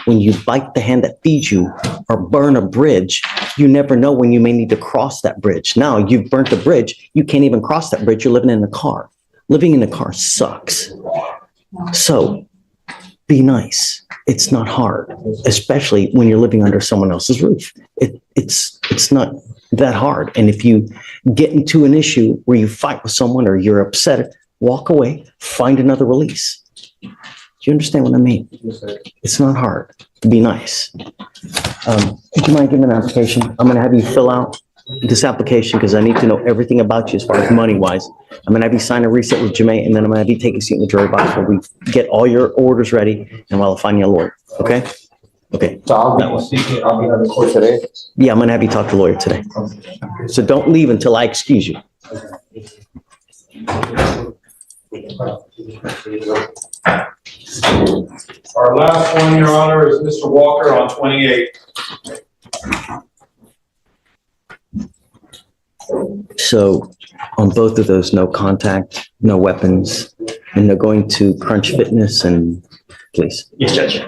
when you bite the hand that feeds you or burn a bridge, you never know when you may need to cross that bridge. Now you've burnt a bridge, you can't even cross that bridge. You're living in a car. Living in a car sucks. So be nice. It's not hard, especially when you're living under someone else's roof. It's not that hard. And if you get into an issue where you fight with someone or you're upset, walk away, find another release. Do you understand what I mean? It's not hard. Be nice. Do you mind giving me an application? I'm going to have you fill out this application because I need to know everything about you as far as money wise. I'm going to have you sign a reset with Jermaine, and then I'm going to have you take a seat in the jury box where we get all your orders ready and I'll find you a lawyer. Okay? Okay. So I'll be in the court today. Yeah, I'm going to have you talk to a lawyer today. So don't leave until I excuse you. Our last one, Your Honor, is Mr. Walker on 28. So on both of those, no contact, no weapons, and they're going to Crunch Fitness and please. Yes, Judge.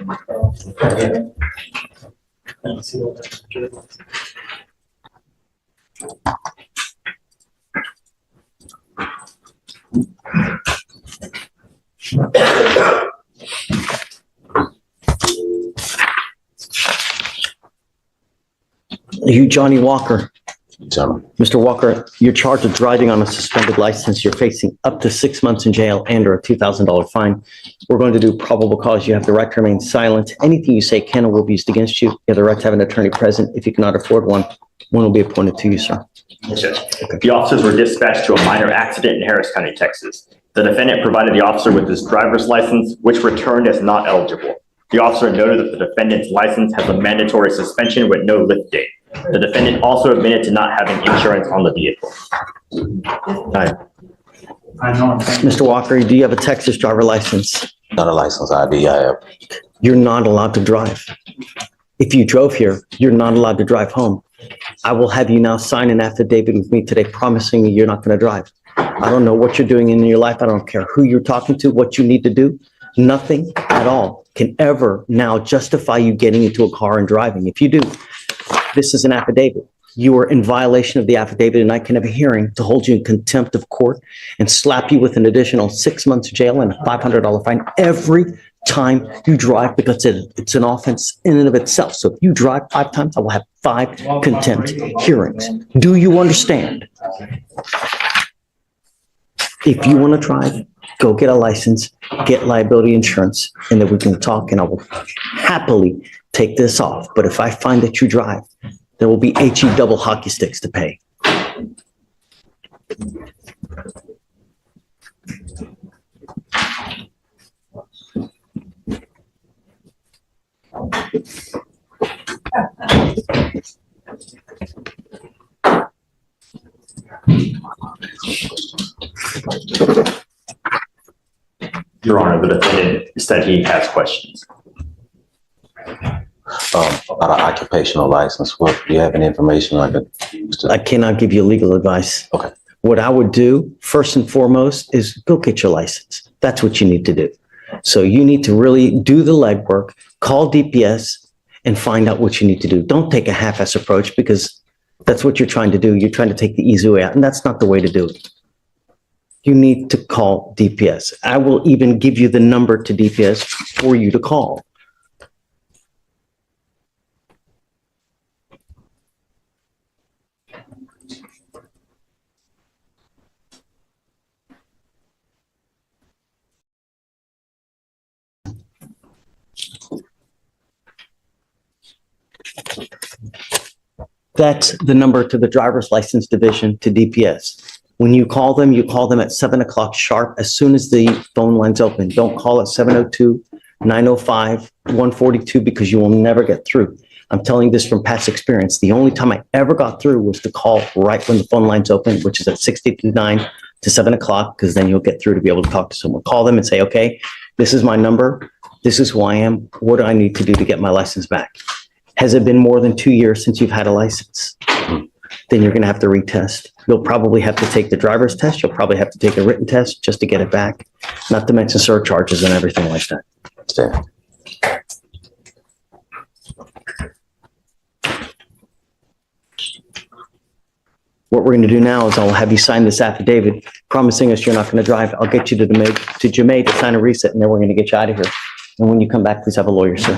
You, Johnny Walker. Mr. Walker, you're charged with driving on a suspended license. You're facing up to 6 months in jail and or a $2,000 fine. We're going to do probable cause. You have the right to remain silent. Anything you say can or will be used against you. You have the right to have an attorney present. If you cannot afford one, one will be appointed to you, sir. Yes, Judge. The officers were dispatched to a minor accident in Harris County, Texas. The defendant provided the officer with his driver's license, which returned as not eligible. The officer noted that the defendant's license has a mandatory suspension with no lift date. The defendant also admitted to not having insurance on the vehicle. Mr. Walker, do you have a Texas driver license? Not a license ID, I have. You're not allowed to drive. If you drove here, you're not allowed to drive home. I will have you now sign an affidavit with me today promising me you're not going to drive. I don't know what you're doing in your life. I don't care who you're talking to, what you need to do. Nothing at all can ever now justify you getting into a car and driving. If you do, this is an affidavit. You are in violation of the affidavit, and I can have a hearing to hold you in contempt of court and slap you with an additional 6 months jail and a $500 fine every time you drive, because it's an offense in and of itself. So if you drive 5 times, I will have 5 contempt hearings. Do you understand? If you want to drive, go get a license, get liability insurance, and then we can talk, and I will happily take this off. But if I find that you drive, there will be HE double hockey sticks to pay. Your Honor, the defendant said he has questions. About an occupational license, what, do you have any information I could? I cannot give you legal advice. Okay. What I would do, first and foremost, is go get your license. That's what you need to do. So you need to really do the legwork, call DPS, and find out what you need to do. Don't take a half-ass approach, because that's what you're trying to do. You're trying to take the easy way out, and that's not the way to do it. you need to call DPS. I will even give you the number to DPS for you to call. That's the number to the driver's license division to DPS. When you call them at 7:00 sharp as soon as the phone line's open. Don't call at 7:02, 9:05, 1:42 because you will never get through. I'm telling you this from past experience. The only time I ever got through was to call right when the phone line's open, which is at 6:59 to 7:00, because then you'll get through to be able to talk to someone. Call them and say, okay, this is my number. This is who I am. What do I need to do to get my license back? Has it been more than 2 years since you've had a license? Then you're going to have to retest. You'll probably have to take the driver's test. You'll probably have to take a written test just to get it back, not to mention surcharges and everything like that. Understand. What we're going to do now is I'll have you sign this affidavit promising us you're not going to drive. I'll get you to Jamaica to sign a reset, and then we're going to get you out of here. And when you come back, please have a lawyer, sir.